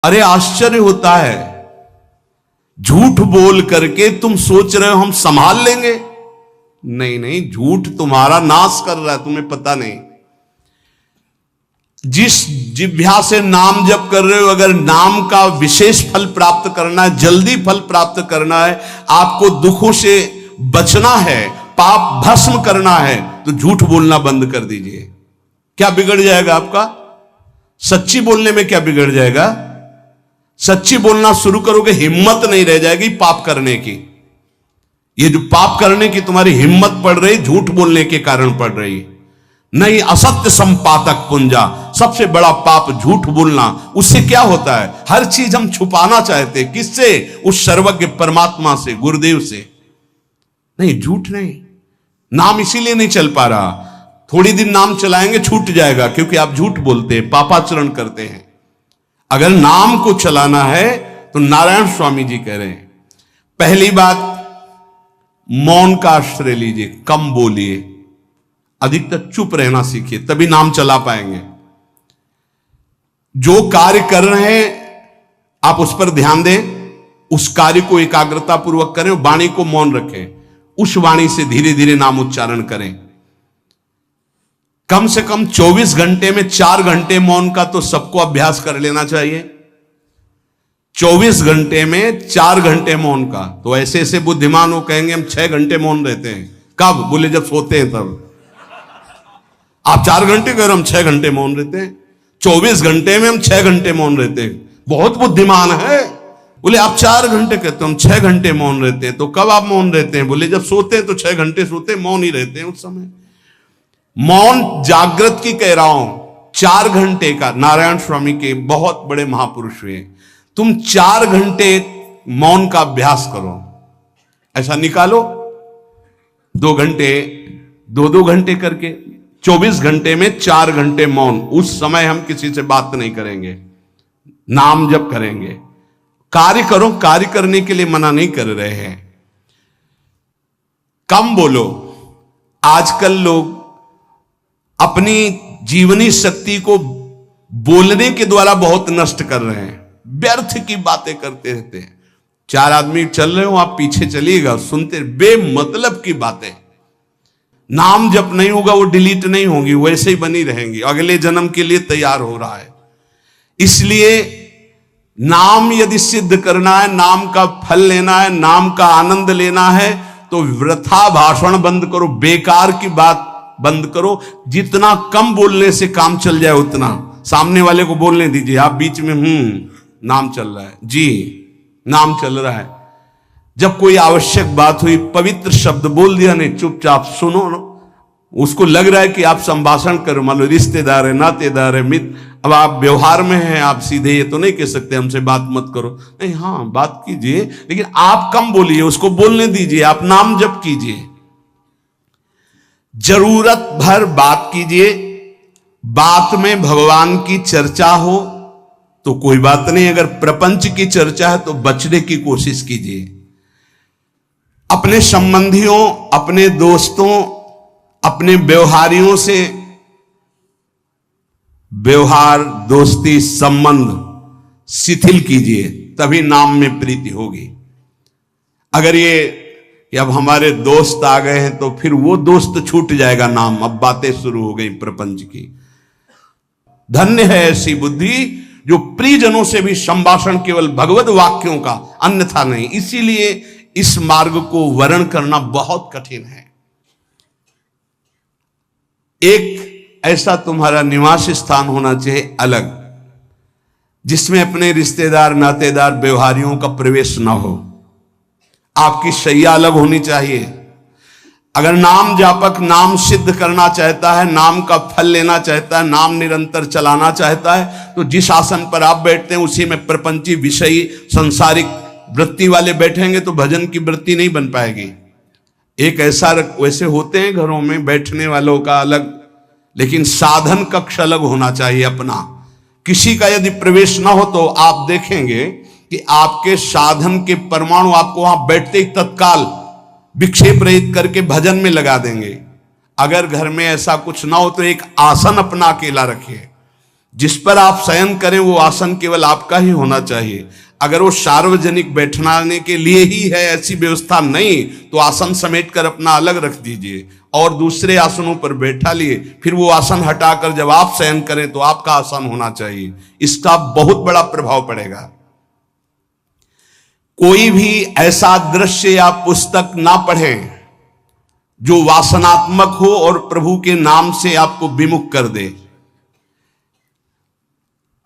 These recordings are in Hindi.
अरे आश्चर्य होता है, झूठ बोल करके तुम सोच रहे हो हम संभाल लेंगे। नहीं नहीं, झूठ तुम्हारा नाश कर रहा है, तुम्हें पता नहीं। जिस जिह्वा से नाम जप कर रहे हो, अगर नाम का विशेष फल प्राप्त करना है, जल्दी फल प्राप्त करना है, आपको दुखों से बचना है, पाप भस्म करना है, तो झूठ बोलना बंद कर दीजिए। क्या बिगड़ जाएगा आपका? सच्ची बोलने में क्या बिगड़ जाएगा? सच्ची बोलना शुरू करोगे, हिम्मत नहीं रह जाएगी पाप करने की। ये जो पाप करने की तुम्हारी हिम्मत पड़ रही, झूठ बोलने के कारण पड़ रही। नहीं, असत्य संपातक पुंजा, सबसे बड़ा पाप झूठ बोलना। उससे क्या होता है? हर चीज हम छुपाना चाहते, किससे? उस सर्वज्ञ परमात्मा से, गुरुदेव से। नहीं, झूठ नहीं। नाम इसीलिए नहीं चल पा रहा, थोड़ी दिन नाम चलाएंगे छूट जाएगा, क्योंकि आप झूठ बोलते हैं, पापाचरण करते हैं। अगर नाम को चलाना है तो नारायण स्वामी जी कह रहे हैं, पहली बात मौन का आश्रय लीजिए, कम बोलिए, अधिकतर चुप रहना सीखिए, तभी नाम चला पाएंगे। जो कार्य कर रहे हैं आप उस पर ध्यान दें, उस कार्य को एकाग्रता पूर्वक करें, वाणी को मौन रखें, उस वाणी से धीरे धीरे नाम उच्चारण करें। कम से कम 24 घंटे में 4 घंटे मौन का तो सबको अभ्यास कर लेना चाहिए। 24 घंटे में 4 घंटे मौन का। तो ऐसे ऐसे बुद्धिमान हो कहेंगे हम 6 घंटे मौन रहते हैं। कब? बोले जब सोते हैं तब। आप 4 घंटे कह रहे हम 6 घंटे मौन रहते हैं। 24 घंटे में हम 6 घंटे मौन रहते हैं, बहुत बुद्धिमान है। बोले आप 4 घंटे कहते हम 6 घंटे मौन रहते हैं। तो कब आप मौन रहते हैं? बोले जब सोते हैं तो 6 घंटे सोते हैं, मौन ही रहते हैं उस समय। मौन जागृत की कह रहा हूं, 4 घंटे का। नारायण स्वामी के बहुत बड़े महापुरुष हुए, तुम 4 घंटे मौन का अभ्यास करो। ऐसा निकालो 2 घंटे, 2-2 घंटे करके, 24 घंटे में 4 घंटे मौन। उस समय हम किसी से बात नहीं करेंगे, नाम जप करेंगे। कार्य करो, कार्य करने के लिए मना नहीं कर रहे हैं। कम बोलो। आजकल लोग अपनी जीवनी शक्ति को बोलने के द्वारा बहुत नष्ट कर रहे हैं, व्यर्थ की बातें करते रहते हैं। 4 आदमी चल रहे हो, आप पीछे चलिएगा, सुनते, बेमतलब की बातें। नाम जब नहीं होगा वो डिलीट नहीं होंगी, वैसे ही बनी रहेंगी, अगले जन्म के लिए तैयार हो रहा है। इसलिए नाम यदि सिद्ध करना है, नाम का फल लेना है, नाम का आनंद लेना है, तो वृथा भाषण बंद करो, बेकार की बात बंद करो। जितना कम बोलने से काम चल जाए उतना। सामने वाले को बोलने दीजिए, आप बीच में नाम चल रहा है जी, नाम चल रहा है। जब कोई आवश्यक बात हुई, पवित्र शब्द बोल दिया, नहीं चुपचाप सुनो। उसको लग रहा है कि आप संभाषण करो, मान लो रिश्तेदार है, नातेदार है, मित्र, अब आप व्यवहार में हैं, आप सीधे ये तो नहीं कह सकते हमसे बात मत करो। नहीं, हाँ बात कीजिए, लेकिन आप कम बोलिए, उसको बोलने दीजिए, आप नाम जप कीजिए, जरूरत भर बात कीजिए। बात में भगवान की चर्चा हो तो कोई बात नहीं, अगर प्रपंच की चर्चा है तो बचने की कोशिश कीजिए। अपने संबंधियों, अपने दोस्तों, अपने व्यवहारियों से व्यवहार, दोस्ती, संबंध शिथिल कीजिए, तभी नाम में प्रीति होगी। अगर ये कि अब हमारे दोस्त आ गए हैं तो फिर वो दोस्त छूट जाएगा नाम, अब बातें शुरू हो गई प्रपंच की। धन्य है ऐसी बुद्धि जो प्रियजनों से भी संभाषण केवल भगवत वाक्यों का, अन्यथा नहीं। इसीलिए इस मार्ग को वर्ण करना बहुत कठिन है। एक ऐसा तुम्हारा निवास स्थान होना चाहिए अलग, जिसमें अपने रिश्तेदार, नातेदार, व्यवहारियों का प्रवेश ना हो। आपकी शैया अलग होनी चाहिए। अगर नाम जापक नाम सिद्ध करना चाहता है, नाम का फल लेना चाहता है, नाम निरंतर चलाना चाहता है, तो जिस आसन पर आप बैठते हैं उसी में प्रपंची, विषयी, संसारिक वृत्ति वाले बैठेंगे तो भजन की वृत्ति नहीं बन पाएगी। एक ऐसा, वैसे होते हैं घरों में बैठने वालों का अलग, लेकिन साधन कक्ष अलग होना चाहिए अपना। किसी का यदि प्रवेश ना हो तो आप देखेंगे कि आपके साधन के परमाणु आपको वहां बैठते ही तत्काल विक्षेप रहित करके भजन में लगा देंगे। अगर घर में ऐसा कुछ ना हो तो एक आसन अपना अकेला रखिए, जिस पर आप शयन करें वो आसन केवल आपका ही होना चाहिए। अगर वो सार्वजनिक बैठने के लिए ही है, ऐसी व्यवस्था नहीं, तो आसन समेट कर अपना अलग रख दीजिए और दूसरे आसनों पर बैठा लिए, फिर वो आसन हटाकर जब आप शयन करें तो आपका आसन होना चाहिए। इसका बहुत बड़ा प्रभाव पड़ेगा। कोई भी ऐसा दृश्य या पुस्तक ना पढ़ें जो वासनात्मक हो और प्रभु के नाम से आपको विमुख कर दे।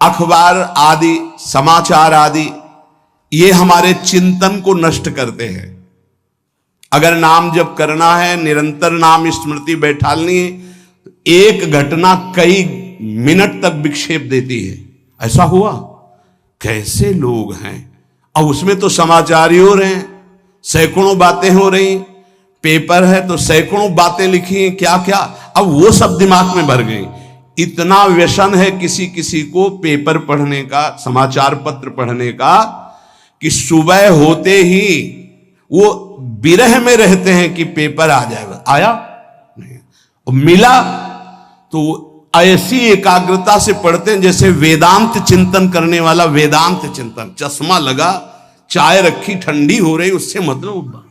अखबार आदि, समाचार आदि, ये हमारे चिंतन को नष्ट करते हैं। अगर नाम जप करना है, निरंतर नाम स्मृति बैठालनी है, एक घटना कई मिनट तक विक्षेप देती है। ऐसा हुआ, कैसे लोग हैं। अब उसमें तो समाचार ही हो रहे हैं, सैकड़ों बातें हो रही, पेपर है तो सैकड़ों बातें लिखी हैं, क्या क्या, अब वो सब दिमाग में भर गई। इतना व्यसन है किसी किसी को पेपर पढ़ने का, समाचार पत्र पढ़ने का, कि सुबह होते ही वो विरह में रहते हैं कि पेपर आ जाएगा। आया नहीं, और मिला तो ऐसी एकाग्रता से पढ़ते हैं जैसे वेदांत चिंतन करने वाला वेदांत चिंतन। चश्मा लगा, चाय रखी, ठंडी हो रही, उससे मतलब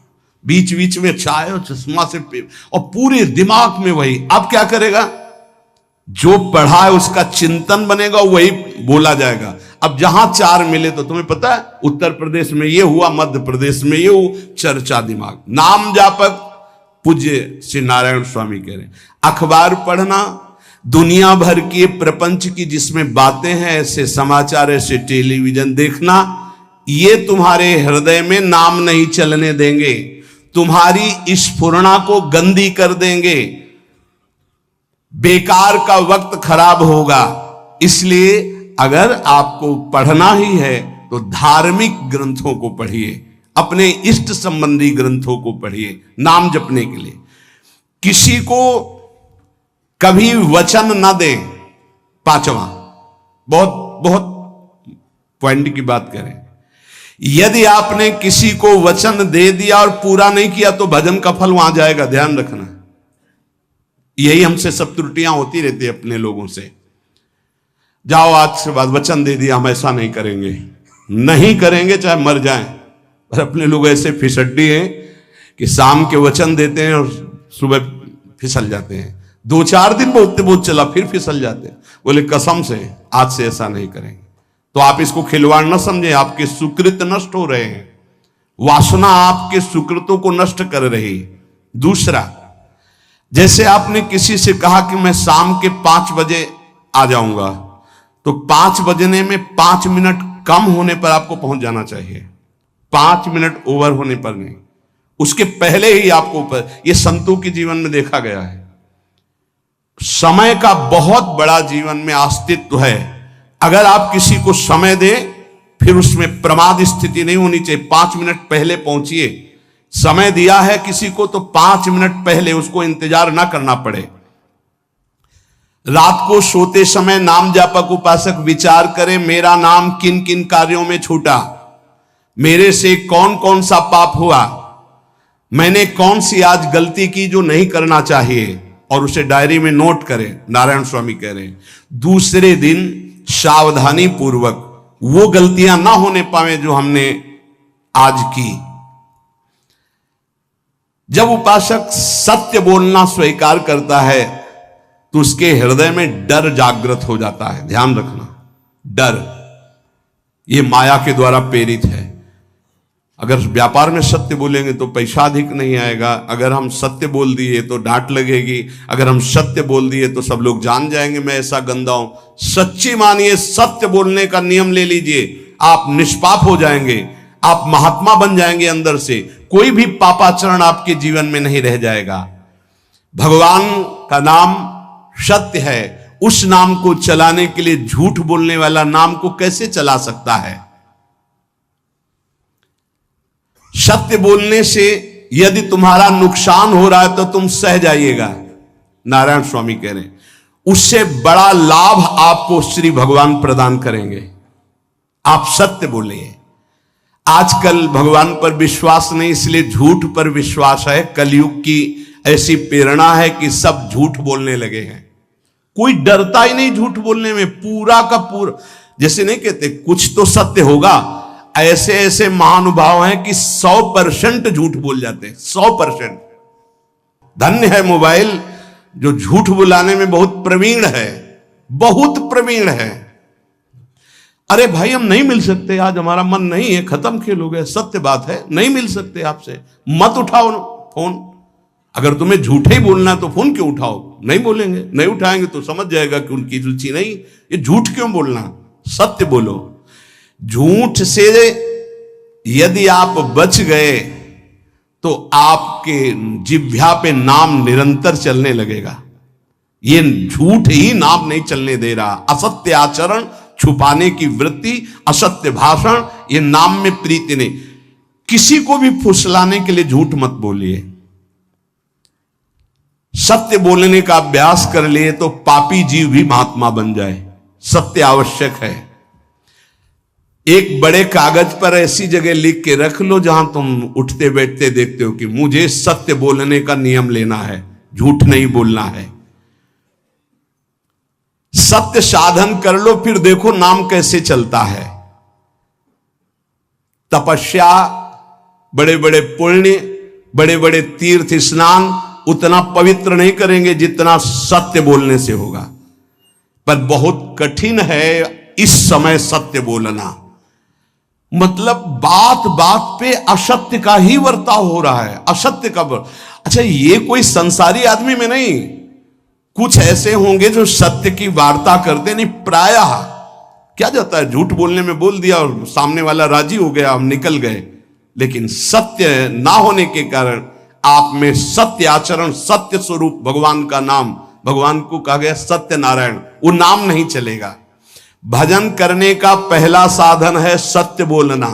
बीच बीच में चाय और चश्मा से और पूरे दिमाग में वही। अब क्या करेगा, जो पढ़ा है उसका चिंतन बनेगा, वही बोला जाएगा। अब जहां चार मिले तो तुम्हें पता है, उत्तर प्रदेश में ये हुआ, मध्य प्रदेश में ये हुआ, चर्चा दिमाग। नाम जापक पूज्य श्री नारायण स्वामी कह रहे, अखबार पढ़ना, दुनिया भर की प्रपंच की जिसमें बातें हैं, ऐसे समाचार, ऐसे टेलीविजन देखना, ये तुम्हारे हृदय में नाम नहीं चलने देंगे, तुम्हारी स्फुरणा को गंदी कर देंगे, बेकार का वक्त खराब होगा। इसलिए अगर आपको पढ़ना ही है तो धार्मिक ग्रंथों को पढ़िए, अपने इष्ट संबंधी ग्रंथों को पढ़िए नाम जपने के लिए। किसी को कभी वचन न दें। पांचवा, बहुत बहुत पॉइंट की बात करें, यदि आपने किसी को वचन दे दिया और पूरा नहीं किया तो भजन का फल वहां जाएगा, ध्यान रखना। यही हमसे सब त्रुटियां होती रहती है अपने लोगों से। जाओ आज से बाद वचन दे दिया, हम ऐसा नहीं करेंगे, नहीं करेंगे चाहे मर जाएं। और अपने लोग ऐसे फिसड्डी हैं कि शाम के वचन देते हैं और सुबह फिसल जाते हैं, 2-4 दिन बहुत चला फिर फिसल जाते हैं। बोले कसम से आज से ऐसा नहीं करेंगे। तो आप इसको खिलवाड़ न समझे, आपके सुकृत नष्ट हो रहे हैं, वासना आपके सुकृतों को नष्ट कर रही। दूसरा, जैसे आपने किसी से कहा कि मैं शाम के 5 बजे आ जाऊंगा, तो 5 बजने में 5 मिनट कम होने पर आपको पहुंच जाना चाहिए, 5 मिनट ओवर होने पर नहीं, उसके पहले ही आपको ऊपर। यह संतों के जीवन में देखा गया है। समय का बहुत बड़ा जीवन में अस्तित्व है। अगर आप किसी को समय दें, फिर उसमें प्रमाद स्थिति नहीं होनी चाहिए। 5 मिनट पहले पहुंचिए। समय दिया है किसी को तो 5 मिनट पहले उसको इंतजार ना करना पड़े। रात को सोते समय नाम जापक उपासक विचार करें, मेरा नाम किन किन कार्यों में छूटा, मेरे से कौन कौन सा पाप हुआ, मैंने कौन सी आज गलती की जो नहीं करना चाहिए, और उसे डायरी में नोट करें। नारायण स्वामी कह रहे हैं दूसरे दिन सावधानी पूर्वक वो गलतियां ना होने पावे जो हमने आज की। जब उपासक सत्य बोलना स्वीकार करता है तो उसके हृदय में डर जागृत हो जाता है। ध्यान रखना, डर ये माया के द्वारा प्रेरित है। अगर व्यापार में सत्य बोलेंगे तो पैसा अधिक नहीं आएगा, अगर हम सत्य बोल दिए तो डांट लगेगी, अगर हम सत्य बोल दिए तो सब लोग जान जाएंगे मैं ऐसा गंदा हूं। सच्ची मानिए, सत्य बोलने का नियम ले लीजिए, आप निष्पाप हो जाएंगे, आप महात्मा बन जाएंगे अंदर से। कोई भी पापाचरण आपके जीवन में नहीं रह जाएगा। भगवान का नाम सत्य है, उस नाम को चलाने के लिए झूठ बोलने वाला नाम को कैसे चला सकता है। सत्य बोलने से यदि तुम्हारा नुकसान हो रहा है तो तुम सह जाइएगा। नारायण स्वामी कह रहे हैं उससे बड़ा लाभ आपको श्री भगवान प्रदान करेंगे। आप सत्य बोलिए। आजकल भगवान पर विश्वास नहीं, इसलिए झूठ पर विश्वास है। कलयुग की ऐसी प्रेरणा है कि सब झूठ बोलने लगे हैं। कोई डरता ही नहीं झूठ बोलने में, पूरा का पूरा। जैसे नहीं कहते कुछ तो सत्य होगा, ऐसे ऐसे महानुभाव हैं कि 100% झूठ बोल जाते हैं, 100%। धन्य है मोबाइल जो झूठ बुलाने में बहुत प्रवीण है, बहुत प्रवीण है। अरे भाई हम नहीं मिल सकते, आज हमारा मन नहीं है, खत्म खेल हो गया, सत्य बात है, नहीं मिल सकते आपसे, मत उठाओ फोन। अगर तुम्हें झूठे ही बोलना है तो फोन क्यों उठाओ? नहीं बोलेंगे, नहीं उठाएंगे तो समझ जाएगा कि उनकी रुचि नहीं। ये झूठ क्यों बोलना, सत्य बोलो। झूठ से यदि आप बच गए तो आपके जिह्वा पे नाम निरंतर चलने लगेगा। ये झूठ ही नाम नहीं चलने दे रहा। असत्य आचरण, छुपाने की वृत्ति, असत्य भाषण, ये नाम में प्रीति नहीं। किसी को भी फुसलाने के लिए झूठ मत बोलिए। सत्य बोलने का अभ्यास कर लिए तो पापी जीव भी महात्मा बन जाए। सत्य आवश्यक है। एक बड़े कागज पर ऐसी जगह लिख के रख लो जहां तुम उठते बैठते देखते हो कि मुझे सत्य बोलने का नियम लेना है, झूठ नहीं बोलना है। सत्य साधन कर लो, फिर देखो नाम कैसे चलता है। तपस्या, बड़े बड़े पुण्य, बड़े बड़े तीर्थ स्नान उतना पवित्र नहीं करेंगे जितना सत्य बोलने से होगा। पर बहुत कठिन है इस समय सत्य बोलना। मतलब बात बात पे असत्य का ही वर्ताव हो रहा है, असत्य का अच्छा, ये कोई संसारी आदमी में नहीं, कुछ ऐसे होंगे जो सत्य की वार्ता करते नहीं। प्रायः क्या जाता है, झूठ बोलने में बोल दिया और सामने वाला राजी हो गया, हम निकल गए। लेकिन सत्य ना होने के कारण आप में सत्य आचरण, सत्य स्वरूप भगवान का नाम, भगवान को कहा गया सत्य नारायण, वो नाम नहीं चलेगा। भजन करने का पहला साधन है सत्य बोलना,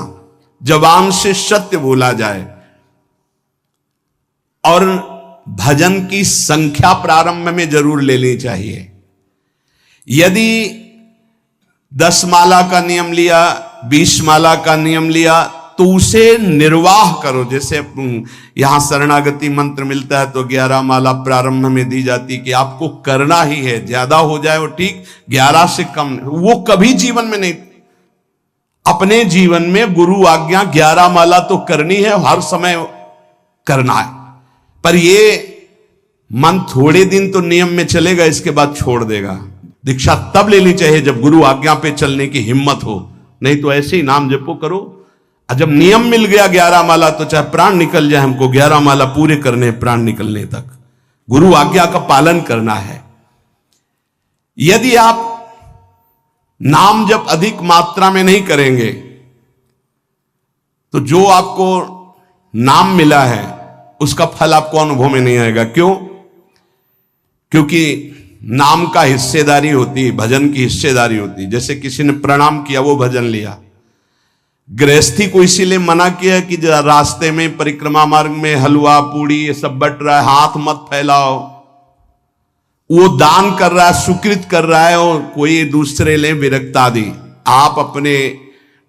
जबान से सत्य बोला जाए। और भजन की संख्या प्रारंभ में जरूर लेनी चाहिए। यदि 10 माला का नियम लिया, 20 माला का नियम लिया, तो उसे निर्वाह करो। जैसे यहां शरणागति मंत्र मिलता है तो 11 माला प्रारंभ में दी जाती कि आपको करना ही है, ज्यादा हो जाए वो ठीक, 11 से कम वो कभी जीवन में नहीं। अपने जीवन में गुरु आज्ञा 11 माला तो करनी है, हर समय करना है। पर ये मन थोड़े दिन तो नियम में चलेगा, इसके बाद छोड़ देगा। दीक्षा तब लेनी चाहिए जब गुरु आज्ञा पे चलने की हिम्मत हो, नहीं तो ऐसे ही नाम जपो करो। जब नियम मिल गया 11 माला तो चाहे प्राण निकल जाए, हमको 11 माला पूरे करने, प्राण निकलने तक गुरु आज्ञा का पालन करना है। यदि आप नाम जप अधिक मात्रा में नहीं करेंगे तो जो आपको नाम मिला है उसका फल आपको अनुभव में नहीं आएगा। क्यों? क्योंकि नाम का हिस्सेदारी होती है, भजन की हिस्सेदारी होती है। जैसे किसी ने प्रणाम किया, वो भजन लिया। गृहस्थी को इसीलिए मना किया है कि रास्ते में परिक्रमा मार्ग में हलवा पूड़ी ये सब बट रहा है, हाथ मत फैलाओ। वो दान कर रहा है, सुकृत कर रहा है, और कोई दूसरे ले विरक्त आदि। आप अपने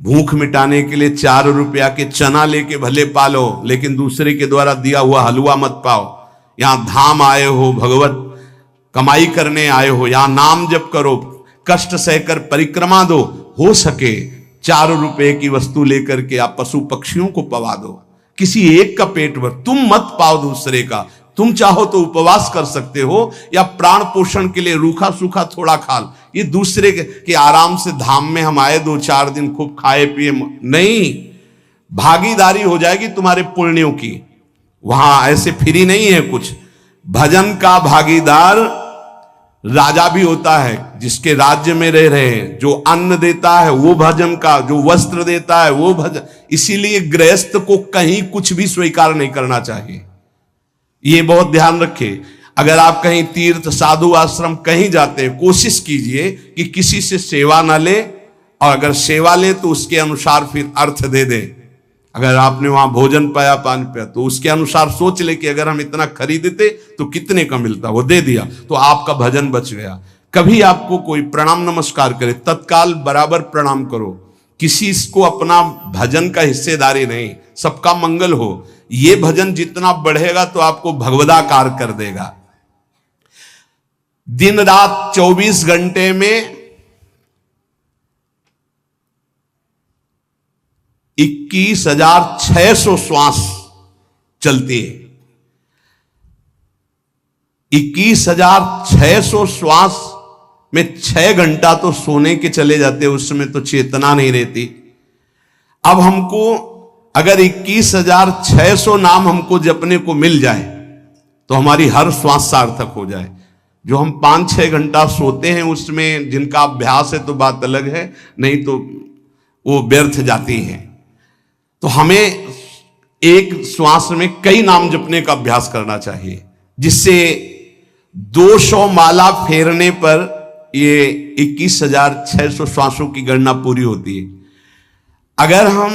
भूख मिटाने के लिए 4 रुपया के चना लेके भले पालो, लेकिन दूसरे के द्वारा दिया हुआ हलवा मत पाओ। यहां धाम आए हो, भगवत कमाई करने आए हो, यहां नाम जप करो, कष्ट सहकर परिक्रमा दो। हो सके 4 रुपए की वस्तु लेकर के आप पशु पक्षियों को पवा दो, किसी एक का पेट भर, तुम मत पाओ दूसरे का। तुम चाहो तो उपवास कर सकते हो, या प्राण पोषण के लिए रूखा सूखा थोड़ा खा लो। ये दूसरे के आराम से धाम में हम आए 2-4 दिन खूब खाए पिए नहीं, भागीदारी हो जाएगी तुम्हारे पुण्यों की। वहां ऐसे फ्री नहीं है कुछ। भजन का भागीदार राजा भी होता है, जिसके राज्य में रह रहे हैं। जो अन्न देता है वो भजन का, जो वस्त्र देता है वो भजन। इसीलिए गृहस्थ को कहीं कुछ भी स्वीकार नहीं करना चाहिए, ये बहुत ध्यान रखें। अगर आप कहीं तीर्थ साधु आश्रम कहीं जाते हैं, कोशिश कीजिए कि किसी से सेवा ना ले, और अगर सेवा ले तो उसके अनुसार फिर अर्थ दे दे। अगर आपने वहां भोजन पाया, पान पाया, तो उसके अनुसार सोच ले कि अगर हम इतना खरीदते तो कितने का मिलता, वो दे दिया तो आपका भजन बच गया। कभी आपको कोई प्रणाम नमस्कार करे, तत्काल बराबर प्रणाम करो। किसी को अपना भजन का हिस्सेदारी नहीं, सबका मंगल हो। ये भजन जितना बढ़ेगा तो आपको भगवदाकार कर देगा। दिन रात 24 घंटे में 21,600 श्वास चलती है। 21,600 श्वास में 6 घंटा तो सोने के चले जाते, उसमें तो चेतना नहीं रहती। अब हमको अगर 21,600 नाम हमको जपने को मिल जाए तो हमारी हर श्वास सार्थक हो जाए। जो हम 5-6 घंटा सोते हैं उसमें जिनका अभ्यास है तो बात अलग है, नहीं तो वो व्यर्थ जाती है। तो हमें एक श्वास में कई नाम जपने का अभ्यास करना चाहिए, जिससे 200 माला फेरने पर ये 21,600 श्वासों की गणना पूरी होती है। अगर हम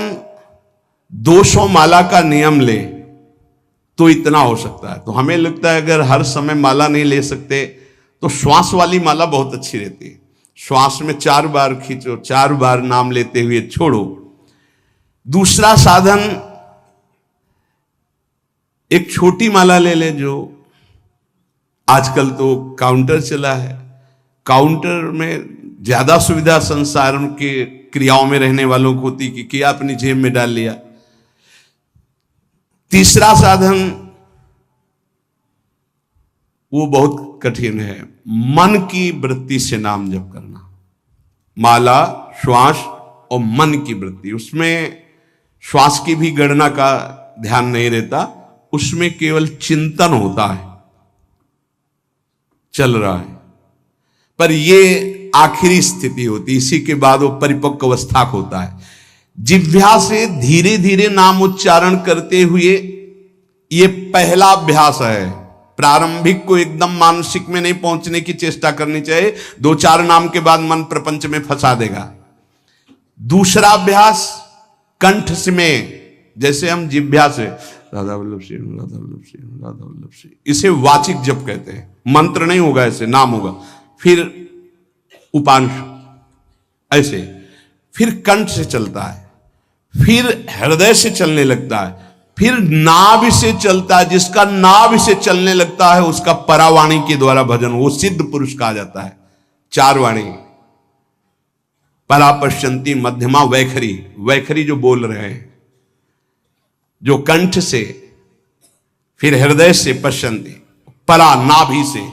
200 माला का नियम ले तो इतना हो सकता है। तो हमें लगता है अगर हर समय माला नहीं ले सकते तो श्वास वाली माला बहुत अच्छी रहती है। श्वास में 4 बार खींचो, 4 बार नाम लेते हुए छोड़ो। दूसरा साधन, एक छोटी माला ले ले, जो आजकल तो काउंटर चला है। काउंटर में ज्यादा सुविधा संसार के क्रियाओं में रहने वालों को होती कि क्या अपनी जेब में डाल लिया। तीसरा साधन वो बहुत कठिन है, मन की वृत्ति से नाम जप करना। माला, श्वास और मन की वृत्ति, उसमें श्वास की भी गणना का ध्यान नहीं रहता, उसमें केवल चिंतन होता है, चल रहा है। पर ये आखिरी स्थिति होती, इसी के बाद वो परिपक्व अवस्था होता है। जिह्वा से धीरे धीरे नाम उच्चारण करते हुए ये पहला अभ्यास है। प्रारंभिक को एकदम मानसिक में नहीं पहुंचने की चेष्टा करनी चाहिए, 2-4 नाम के बाद मन प्रपंच में फंसा देगा। दूसरा अभ्यास कंठ से में, जैसे हम जिह्वा से राधा वल्लभ श्री राधा वल्लभ श्री राधा वल्लभ श्री, इसे वाचिक जप कहते हैं। मंत्र नहीं होगा, ऐसे नाम होगा। फिर उपांश ऐसे, फिर कंठ से चलता है, फिर हृदय से चलने लगता है, फिर नाभि से चलता है। जिसका नाभि से चलने लगता है उसका परावाणी के द्वारा भजन, वो सिद्ध पुरुष कहा जाता है। 4 वाणी, परा, पश्यंती, मध्यमा, वैखरी। वैखरी जो बोल रहे हैं, जो कंठ से, फिर हृदय से पश्यंती, परा नाभि से,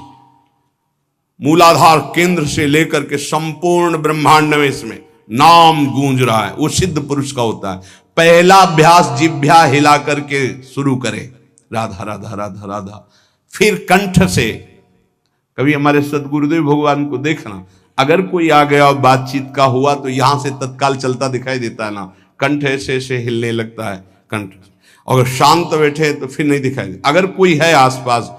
मूलाधार केंद्र से लेकर के संपूर्ण ब्रह्मांड में इसमें नाम गूंज रहा है, वो सिद्ध पुरुष का होता है। पहला अभ्यास जिह्वा हिला करके शुरू करें, राधा राधा राधा राधा। फिर कंठ से, कभी हमारे सदगुरुदेव भगवान को देखना, अगर कोई आ गया और बातचीत का हुआ तो यहां से तत्काल चलता दिखाई देता है ना, कंठ ऐसे ऐसे हिलने लगता है कंठ। अगर शांत बैठे तो फिर नहीं दिखाई देता। अगर कोई है आसपास